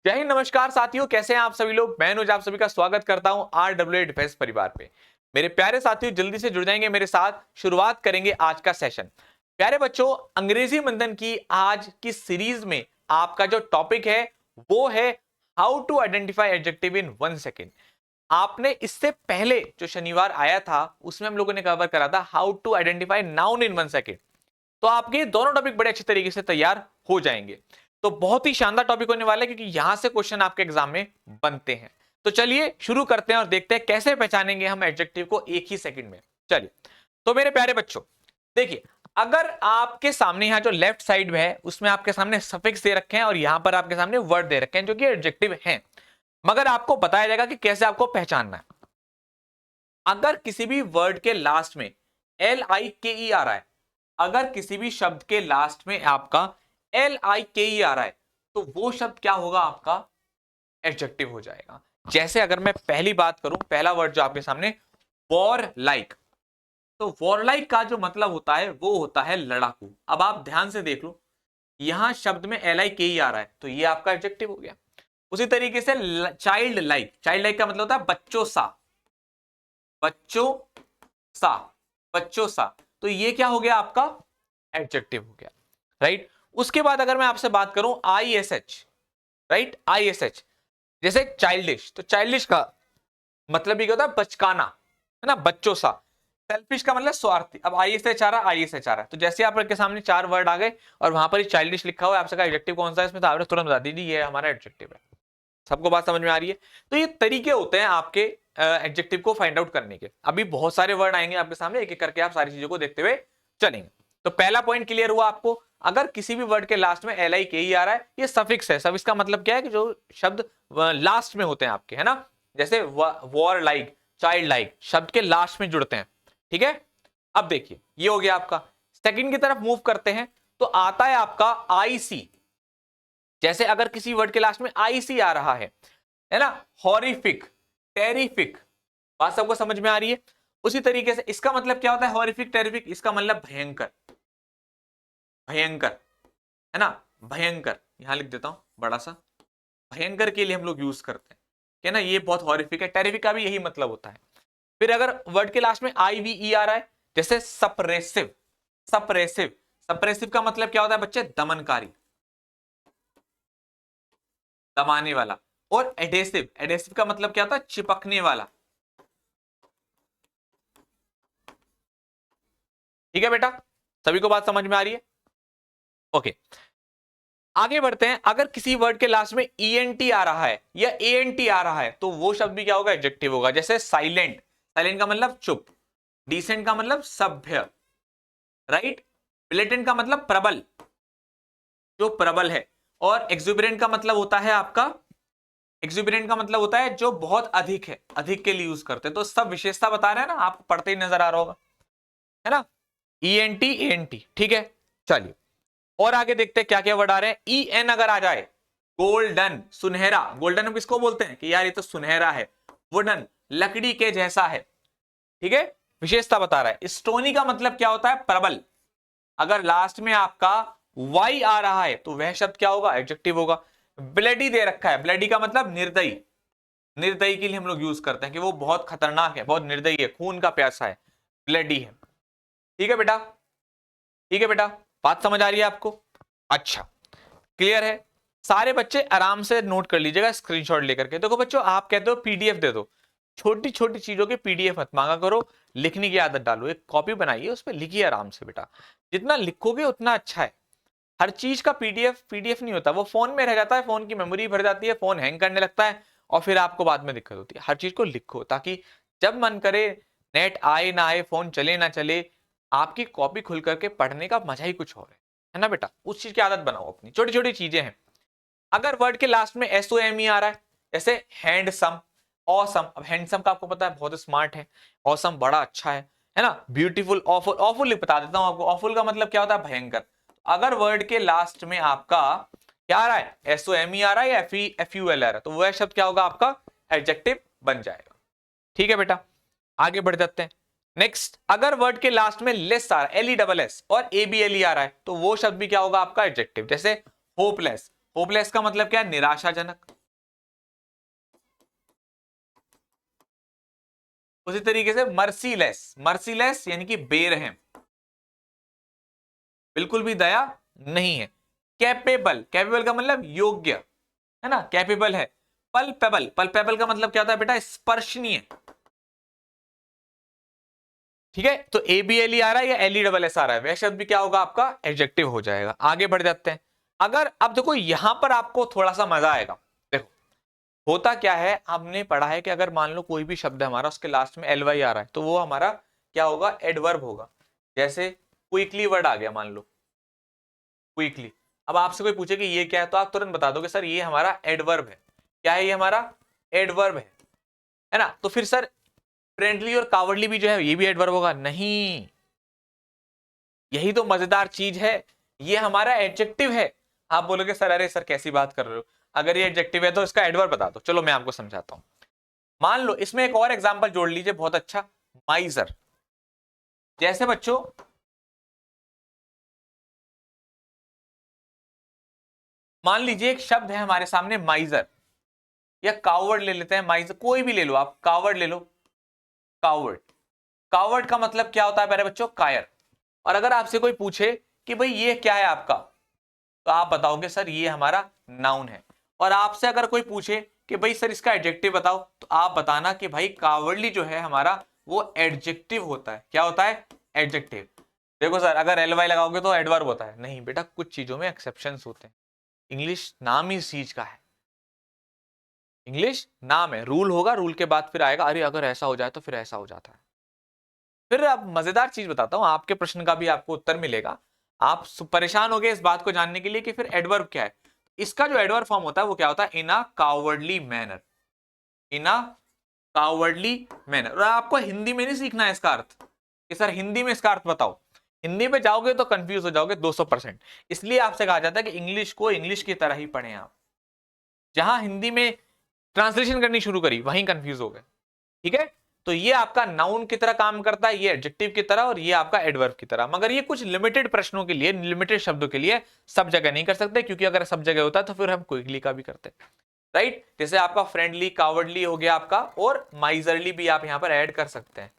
जय हिंद, नमस्कार साथियों, कैसे हैं आप सभी लोग। मैं अनुज आप सभी का स्वागत करता हूं RWA डिफेंस परिवार पे। मेरे प्यारे साथियों, जल्दी से जुड़ जाएंगे मेरे साथ, शुरुआत करेंगे आज का सेशन। प्यारे बच्चों, अंग्रेजी मंथन की आज की सीरीज में आपका जो टॉपिक है वो है how to identify adjective in 1 second. आपने इससे पहले जो शनिवार आया था उसमें हम लोगों ने कवर करा था how to identify noun in 1 second. तो आपके दोनों टॉपिक बड़े अच्छे तरीके से तैयार हो जाएंगे। तो बहुत ही शानदार टॉपिक होने वाला है क्योंकि यहां से क्वेश्चन आपके एग्जाम में बनते हैं। तो चलिए शुरू करते हैं और देखते हैं कैसे पहचानेंगे हम एडजेक्टिव को एक ही सेकंड में। चलिए, तो मेरे प्यारे बच्चों देखिए, अगर आपके सामने यहाँ जो लेफ्ट साइड में है उसमें आपके सामने सफिक्स दे रखे हैं और यहां पर आपके सामने वर्ड दे रखे हैं जो कि एडजेक्टिव हैं, मगर आपको बताया जाएगा कि कैसे आपको पहचानना है। अगर किसी भी वर्ड के लास्ट में LIKE आ रहा है, अगर किसी भी शब्द के लास्ट में आपका LIKE आ रहा है तो वो शब्द क्या होगा, आपका एडजेक्टिव हो जाएगा। जैसे अगर मैं पहली बात करूं, पहला वर्ड जो आपके सामने वॉर लाइक, तो वॉर लाइक का जो मतलब होता है वो होता है लड़ाकू। अब आप ध्यान से देख लो, यहां शब्द में LIKE आ रहा है तो ये आपका एडजेक्टिव हो गया। उसी तरीके से चाइल्ड लाइक, चाइल्ड लाइक का मतलब होता है बच्चों सा, बच्चों सा, बच्चों सा, तो ये क्या हो गया, आपका एडजेक्टिव हो गया। राइट। उसके बाद अगर मैं आपसे बात करूं ISH, राइट, ISH जैसे चाइल्डिश, तो चाइल्डिश का मतलब ये क्या होता है, बचकाना, है ना, बच्चों सा। सेल्फिश का मतलब स्वार्थी। अब ISH आ रहा है, ISH आ रहा है, तो जैसे आपके सामने चार वर्ड आ गए और वहां पर चाइल्डिश लिखा हुआ है, आपसे कहा एडजेक्टिव कौन सा है इसमें, तो आपने तुरंत बता दीजिए ये हमारा एडजेक्टिव है। सबको बात समझ में आ रही है। तो ये तरीके होते हैं आपके एडजेक्टिव को फाइंड आउट करने के। अभी बहुत सारे वर्ड आएंगे आपके सामने, एक एक करके आप सारी चीजों को देखते हुए चलेंगे। तो पहला पॉइंट क्लियर हुआ आपको, अगर किसी भी वर्ड के लास्ट में LIKE आ रहा है, ये सफिक्स है। सफिक्स का मतलब क्या है कि जो शब्द लास्ट में होते हैं आपके, है ना, जैसे वॉर लाइक, चाइल्ड लाइक शब्द के लास्ट में जुड़ते हैं। ठीक है। अब देखिए, ये हो गया आपका। सेकंड की तरफ मूव करते हैं तो आता है आपका IC। जैसे अगर किसी वर्ड के लास्ट में IC आ रहा है ना, हॉरिफिक, टेरिफिक, बात सबको समझ में आ रही है। उसी तरीके से इसका मतलब क्या होता है, हॉरिफिक टेरिफिक, इसका मतलब भयंकर, भयंकर, है ना, भयंकर। यहां लिख देता हूं बड़ा सा, भयंकर के लिए हम लोग यूज करते हैं कि ना ये बहुत हॉरिफिक है। टेरिफिक का भी यही मतलब होता है। फिर अगर वर्ड के लास्ट में IVE आ रहा है, जैसे सप्रेसिव, सप्रेसिव, सप्रेसिव का मतलब क्या होता है बच्चे, दमनकारी, दबाने वाला। और एडेसिव, एडेसिव का मतलब क्या होता है, चिपकने वाला। ठीक है बेटा, सभी को बात समझ में आ रही है। ओके, आगे बढ़ते हैं। अगर किसी वर्ड के लास्ट में ENT आ रहा है या ANT आ रहा है तो वो शब्द भी क्या होगा, एडजेक्टिव होगा। जैसे साइलेंट, साइलेंट का मतलब चुप, डिसेंट का मतलब सभ्य, राइट, ब्लेटेंट का मतलब प्रबल, जो प्रबल है। और एक्सुबरेंट का मतलब होता है आपका, एक्सुबरेंट का मतलब होता है जो बहुत अधिक है, अधिक के लिए यूज करते हैं। तो सब विशेषता बता रहे हैं ना, आपको पढ़ते ही नजर आ रहा होगा, है ना, ENT ANT। ठीक है, चलिए और आगे देखते हैं क्या क्या वर्ड आ रहे हैं। EN अगर आ जाए, गोल्डन, सुनहरा, गोल्डन हम किसको बोलते हैं कि यार ये तो सुनहरा है। वुडन, लकड़ी के जैसा है। ठीक है, विशेषता बता रहा है। स्टोनी का मतलब क्या होता है, प्रबल। अगर लास्ट में आपका Y आ रहा है तो वह शब्द क्या होगा, एडजेक्टिव होगा। ब्लडी दे रखा है, ब्लडी का मतलब निर्दयी, निर्दयी के लिए हम लोग यूज करते हैं कि वो बहुत खतरनाक है, बहुत निर्दयी है, खून का प्यासा है, ब्लडी है। ठीक है बेटा, ठीक है बेटा, बात समझ आ रही है आपको। अच्छा, क्लियर है। सारे बच्चे आराम से नोट कर लीजिएगा स्क्रीनशॉट लेकर के। देखो बच्चों, आप कहते हो PDF दे दो, छोटी छोटी चीजों के PDF मत मांगा करो, लिखने की आदत डालो। एक कॉपी बनाइए, उस पर लिखिए आराम से बेटा, जितना लिखोगे उतना अच्छा है। हर चीज का PDF नहीं होता, वो फोन में रह जाता है, फोन की मेमोरी भर जाती है, फोन हैंग करने लगता है और फिर आपको बाद में दिक्कत होती है। हर चीज को लिखो ताकि जब मन करे, नेट आए ना आए, फोन चले ना चले, आपकी कॉपी खुल करके पढ़ने का मजा ही कुछ और है ना बेटा। उस चीज की आदत बनाओ अपनी, छोटी छोटी चीजें हैं। अगर वर्ड के लास्ट में SOME आ रहा है, जैसे हैंडसम, ऑसम। अब हैंडसम का आपको पता है बहुत स्मार्ट है, ऑसम बड़ा अच्छा है ना, ब्यूटीफुल, ऑफुल, ऑफुल बता देता हूं आपको। ऑफुल का मतलब क्या होता है, भयंकर। अगर वर्ड के लास्ट में आपका क्या आ रहा है, SOME आ रहा है या FUL आ रहा है, तो वह शब्द क्या होगा, आपका एडजेक्टिव बन जाएगा। ठीक है बेटा, आगे बढ़ जाते हैं। नेक्स्ट, अगर वर्ड के लास्ट में लेस आ रहा है, LESS और ABLE आ रहा है, तो वो शब्द भी क्या होगा, आपका एडजेक्टिव। जैसे होपलेस, होपलेस का मतलब क्या है, निराशाजनक, उसी तरीके से मर्सीलेस, मर्सीलेस यानी कि बेरहम, बिल्कुल भी दया नहीं है। कैपेबल, कैपेबल का मतलब योग्य, है ना, कैपेबल है। पल्पेबल, पल्पेबल का मतलब क्या होता है बेटा, स्पर्शनीय। ठीक है, तो ABLE आ रहा है या LESS आ रहा है, वह शब्द भी क्या होगा आपका, एडजेक्टिव हो जाएगा। आगे बढ़ जाते हैं। अगर अब देखो यहां पर आपको थोड़ा सा मजा आएगा। देखो होता क्या है, हमने पढ़ा है कि अगर मान लो कोई भी शब्द है हमारा, उसके लास्ट में LY आ रहा है, तो वो हमारा क्या होगा, एडवर्ब होगा। जैसे क्विकली वर्ड आ गया, मान लो क्विकली। अब आपसे कोई पूछे कि ये क्या है, तो आप तुरंत बता दोगे सर ये हमारा एडवर्ब है। क्या है ये हमारा, एडवर्ब है ना। तो फिर सर फ्रेंडली और कावर्डली भी जो है ये भी एडवर्ब होगा, नहीं, यही तो मजेदार चीज है, ये हमारा एडजेक्टिव है। आप बोलोगे सर अरे सर कैसी बात कर रहे हो, अगर ये एडजेक्टिव है तो इसका एडवर्ब बता दो। चलो मैं आपको समझाता हूं। मान लो इसमें एक और एग्जांपल जोड़ लीजिए, बहुत अच्छा, माइजर। जैसे बच्चों मान लीजिए एक शब्द है हमारे सामने माइजर, या कावर्ड ले लेते हैं, माइजर कोई भी ले लो आप, कावर्ड ले लो। कावर्ड, कावर्ड का मतलब क्या होता है प्यारे बच्चों, कायर। और अगर आपसे कोई पूछे कि भाई ये क्या है आपका, तो आप बताओगे सर ये हमारा नाउन है। और आपसे अगर कोई पूछे कि भाई सर इसका एडजेक्टिव बताओ, तो आप बताना कि भाई कावर्डली जो है हमारा वो एडजेक्टिव होता है। क्या होता है, एडजेक्टिव। देखो सर अगर LY लगाओगे तो एडवर्ब होता है, नहीं बेटा, कुछ चीजों में एक्सेप्शंस होते हैं। इंग्लिश नाम ही इस चीज का है, इंग्लिश नाम है, रूल होगा, रूल के बाद फिर आएगा अरे अगर ऐसा हो जाए तो फिर ऐसा हो जाता है। फिर अब मजेदार चीज बताता हूं, आपके प्रश्न का भी आपको उत्तर मिलेगा। आप परेशान हो गए इस बात को जानने के लिए कि फिर एडवर्ब क्या है। इसका जो एडवर्ब फॉर्म होता है वो क्या होता है, इन अ कावर्डली मैनर, इन अ कावर्डली मैनर। और आपको हिंदी में नहीं सीखना है इसका अर्थ कि सर हिंदी में इसका अर्थ बताओ, हिंदी में जाओगे तो कंफ्यूज हो जाओगे 200%। इसलिए आपसे कहा जाता है कि इंग्लिश को इंग्लिश की तरह ही पढ़ें आप। जहां हिंदी में ट्रांसलेशन करनी शुरू करी वहीं कंफ्यूज हो गए। ठीक है, तो ये आपका नाउन की तरह काम करता है, ये एडजेक्टिव की तरह, और ये आपका एडवर्ब की तरह। मगर ये कुछ लिमिटेड प्रश्नों के लिए, लिमिटेड शब्दों के लिए, सब जगह नहीं कर सकते, क्योंकि अगर सब जगह होता तो फिर हम क्विकली का भी करते। राइट, जैसे आपका फ्रेंडली, कावर्डली हो गया आपका, और माइजरली भी आप यहां पर ऐड कर सकते हैं।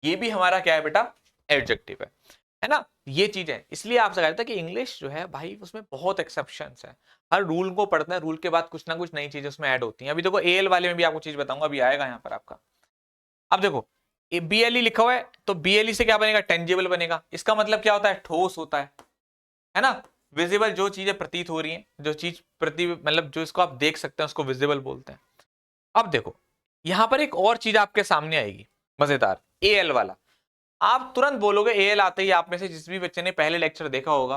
ये भी हमारा क्या है बेटा, एडजेक्टिव है ना। ये चीज है, इसलिए आपसे कहा जाता है कि इंग्लिश जो है भाई उसमें बहुत एक्सेप्शंस है। हर रूल को पढ़ते हैं, रूल के बाद कुछ ना कुछ नई चीजें उसमें ऐड होती हैं। अभी देखो AL वाले में भी आपको चीज बताऊंगा, अभी आएगा यहाँ पर आपका। अब देखो BLE लिखा हुआ है, तो BLE से क्या बनेगा, टेंजिबल बनेगा। इसका मतलब क्या होता है, ठोस होता है ना। विजिबल, जो चीजें प्रतीत हो रही हैं, जो चीज प्रति मतलब जो इसको आप देख सकते हैं उसको विजिबल बोलते हैं। अब देखो यहां पर एक और चीज आपके सामने आएगी मजेदार, AL वाला। आप तुरंत बोलोगे, AL आते ही आप में से जिस भी बच्चे ने पहले लेक्चर देखा होगा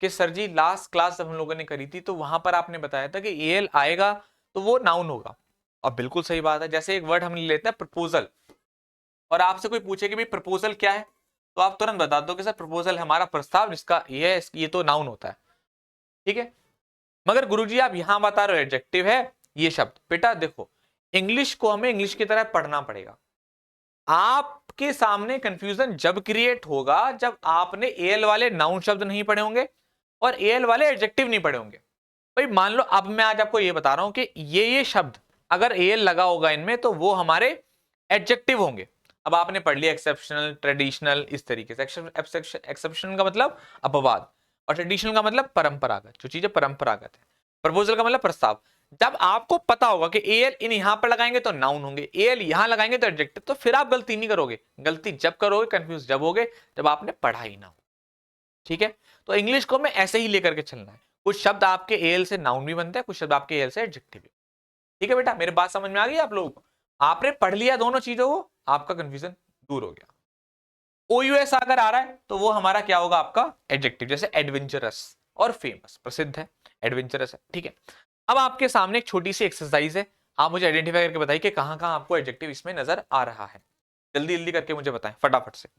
कि सर जी लास्ट क्लास जब हम लोगों ने करी थी तो वहां पर आपने बताया था कि AL आएगा तो वो नाउन होगा। अब बिल्कुल सही बात है, जैसे एक वर्ड हम ले लेते हैं प्रपोजल, और आपसे कोई पूछे कि भाई प्रपोजल क्या है, तो आप तुरंत बता दो कि सर प्रपोजल हमारा प्रस्ताव, जिसका ये तो नाउन होता है। ठीक है, मगर गुरुजी आप यहां बता रहे हो एडजेक्टिव है ये शब्द। बेटा देखो इंग्लिश को हमें इंग्लिश की तरह पढ़ना पड़ेगा। आपके सामने कंफ्यूजन जब क्रिएट होगा जब आपने AL वाले नाउन शब्द नहीं पढ़े होंगे और AL वाले एडजेक्टिव नहीं पढ़े होंगे। भाई मान लो अब मैं आज आपको ये बता रहा हूं कि ये शब्द अगर AL लगा होगा इनमें तो वो हमारे एडजेक्टिव होंगे। अब आपने पढ़ लिया एक्सेप्शनल, ट्रेडिशनल, इस तरीके से। एक्सेप्शनल का मतलब अपवाद, और ट्रेडिशनल का मतलब परंपरागत, जो चीजें परंपरागत है। प्रपोजल का मतलब प्रस्ताव। जब आपको पता होगा कि AL इन यहां पर लगाएंगे तो नाउन होंगे, AL यहां लगाएंगे तो एडजेक्टिव, तो फिर आप गलती नहीं करोगे। गलती जब करोगे, कंफ्यूज जब होगे, जब आपने पढ़ा ही ना हो। ठीक है, तो इंग्लिश को हमें ऐसे ही लेकर के चलना है। कुछ शब्द आपके AL से नाउन भी बनते हैं, कुछ शब्द आपके AL से एडजेक्टिव भी। ठीक है बेटा, मेरी बात समझ में आ गई आप लोगों को। आपने पढ़ लिया दोनों चीजों को, आपका कंफ्यूजन दूर हो गया। OUS अगर आ रहा है तो वो हमारा क्या होगा, आपका एडजेक्टिव। जैसे एडवेंचरस और फेमस, प्रसिद्ध है, एडवेंचरस है। ठीक है, अब आपके सामने एक छोटी सी एक्सरसाइज है, आप मुझे आइडेंटिफाई करके बताइए कि कहां कहां आपको एडजेक्टिव इसमें नजर आ रहा है। जल्दी जल्दी करके मुझे बताएं फटाफट से।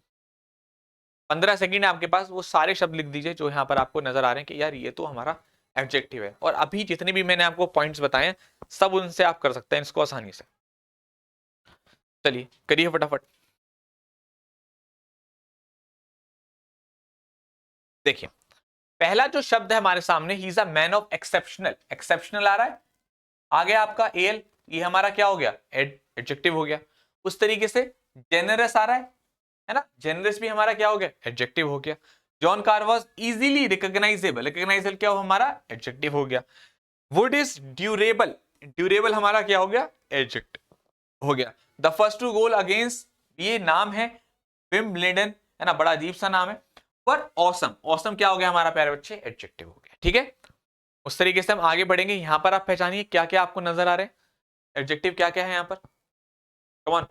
15 सेकंड है आपके पास, वो सारे शब्द लिख दीजिए जो यहाँ पर आपको नजर आ रहे हैं कि यार ये तो हमारा एडजेक्टिव है। और अभी जितने भी मैंने आपको पॉइंट्स बताए हैं सब उनसे आप कर सकते हैं इसको आसानी से। चलिए करिए फटाफट। देखिए पहला जो शब्द है हमारे सामने, he is a man of exceptional. Exceptional आ रहा है, आ गया आपका एल, ये हमारा क्या हो गया, एडजेक्टिव हो गया। उस तरीके से जेनरस आ रहा है ना, जेनरस भी हमारा क्या हो गया, एडजेक्टिव हो गया। John car was easily recognisable, recognisable क्या हो हमारा, एडजेक्टिव हो गया। वुड इज ड्यूरेबल, ड्यूरेबल हमारा क्या हो गया, एडजेक्टिव हो गया। The first two goal against, ये नाम है विंबलडन, है ना, बड़ा अजीब सा नाम है। पर ऑसम, ऑसम क्या हो गया हमारा प्यारे बच्चे, एडजेक्टिव हो गया। ठीक है, उस तरीके से हम आगे बढ़ेंगे। यहां पर आप पहचानिए क्या क्या आपको नजर आ रहे हैं, एडजेक्टिव क्या क्या है यहां पर। कम ऑन,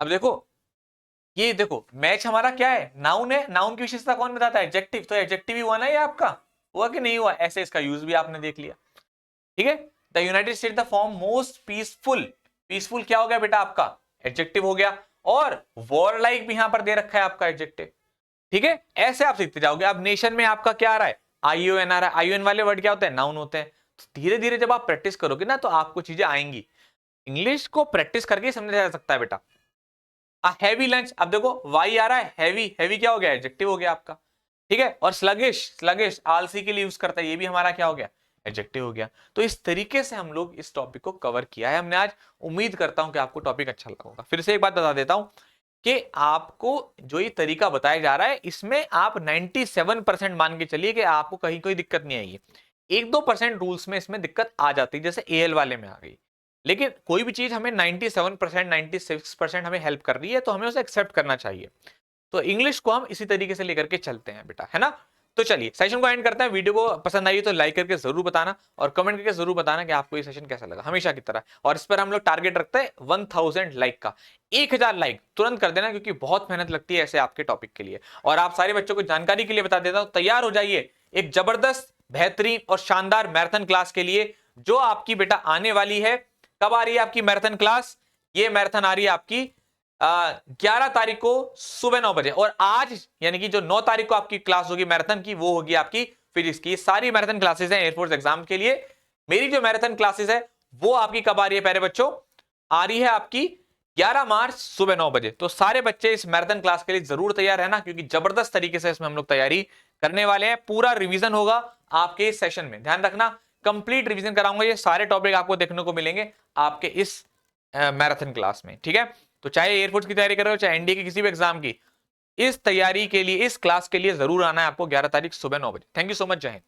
अब देखो, ये देखो मैच हमारा क्या है, नाउन है, नाउन की विशेषता कौन बताता है, एडजेक्टिव। तो एडजेक्टिव ही हुआ ना ये आपका, हुआ कि नहीं हुआ, ऐसे इसका यूज भी आपने देख लिया। ठीक है, the United state the form most peaceful, peaceful क्या हो गया बेटा आपका, एडजेक्टिव हो गया। और वॉर लाइक भी यहां पर दे रखा है आपका एडजेक्टिव। ठीक है, ऐसे आप सीखते जाओगे। अब नेशन में आपका क्या आ रहा है, आईओएन आ रहा है। आईओएन वाले वर्ड क्या होते हैं, नाउन होते हैं। तो धीरे धीरे जब आप प्रैक्टिस करोगे ना तो आपको चीजें आएंगी। इंग्लिश को प्रैक्टिस करके समझा जा सकता है बेटा। हैवी लंच, अब देखो वाई आ रहा है, हैवी, हैवी क्या हो गया, एडजेक्टिव हो गया आपका। ठीक है, और स्लगिश, स्लगिश आलसी के लिए यूज करता है, ये भी हमारा क्या हो गया, एडजेक्टिव हो गया। तो इस तरीके से हम लोग इस टॉपिक को कवर किया है हमने आज। उम्मीद करता हूं कि आपको टॉपिक अच्छा लगा होगा। फिर से एक बात बता देता हूं कि आपको जो ये तरीका बताया जा रहा है इसमें आप 97% मान के चलिए कि आपको कहीं कोई दिक्कत नहीं आएगी। 1-2% रूल्स में इसमें दिक्कत आ जाती है, जैसे एएल वाले में आ गई। लेकिन कोई भी चीज हमें 97%, 96% हमें हेल्प कर रही है तो हमें उसे एक्सेप्ट करना चाहिए। तो इंग्लिश को हम इसी तरीके से लेकर के चलते हैं बेटा, है ना। तो चलिए सेशन को एंड करते हैं। वीडियो को पसंद आई तो लाइक करके जरूर बताना और कमेंट करके जरूर बताना कि आपको ये सेशन कैसा लगा, हमेशा की तरह। और इस पर हम लोग टारगेट रखते हैं 1000 लाइक का। 1000 लाइक तुरंत कर देना, क्योंकि बहुत मेहनत लगती है ऐसे आपके टॉपिक के लिए। और आप सारे बच्चों को जानकारी के लिए बता देता हूं, तैयार हो जाइए एक जबरदस्त, बेहतरीन और शानदार मैराथन क्लास के लिए, जो आपकी बेटा आने वाली है। कब आ रही है आपकी मैराथन क्लास, ये मैराथन आ रही है आपकी 11 तारीख को सुबह 9 बजे। और आज यानी कि जो 9 तारीख को आपकी क्लास होगी मैराथन की, वो होगी आपकी फिजिक्स की। सारी मैराथन क्लासेस हैं एयरफोर्स एग्जाम के लिए। मेरी जो मैराथन क्लासेस है वो आपकी कब आ रही है प्यारे बच्चों, आ रही है आपकी 11 मार्च सुबह 9 बजे। तो सारे बच्चे इस मैराथन क्लास के लिए जरूर तैयार रहना, क्योंकि जबरदस्त तरीके से इसमें हम लोग तैयारी करने वाले हैं। पूरा रिवीजन होगा आपके इस सेशन में, ध्यान रखना, कंप्लीट रिवीजन कराऊंगा। ये सारे टॉपिक आपको देखने को मिलेंगे आपके इस मैराथन क्लास में। ठीक है, तो चाहे एयरफोर्स की तैयारी कर रहे हो, चाहे एनडीए की किसी भी एग्जाम की, इस तैयारी के लिए, इस क्लास के लिए जरूर आना है आपको 11 तारीख सुबह 9 बजे। थैंक यू सो मच, जय हिंद।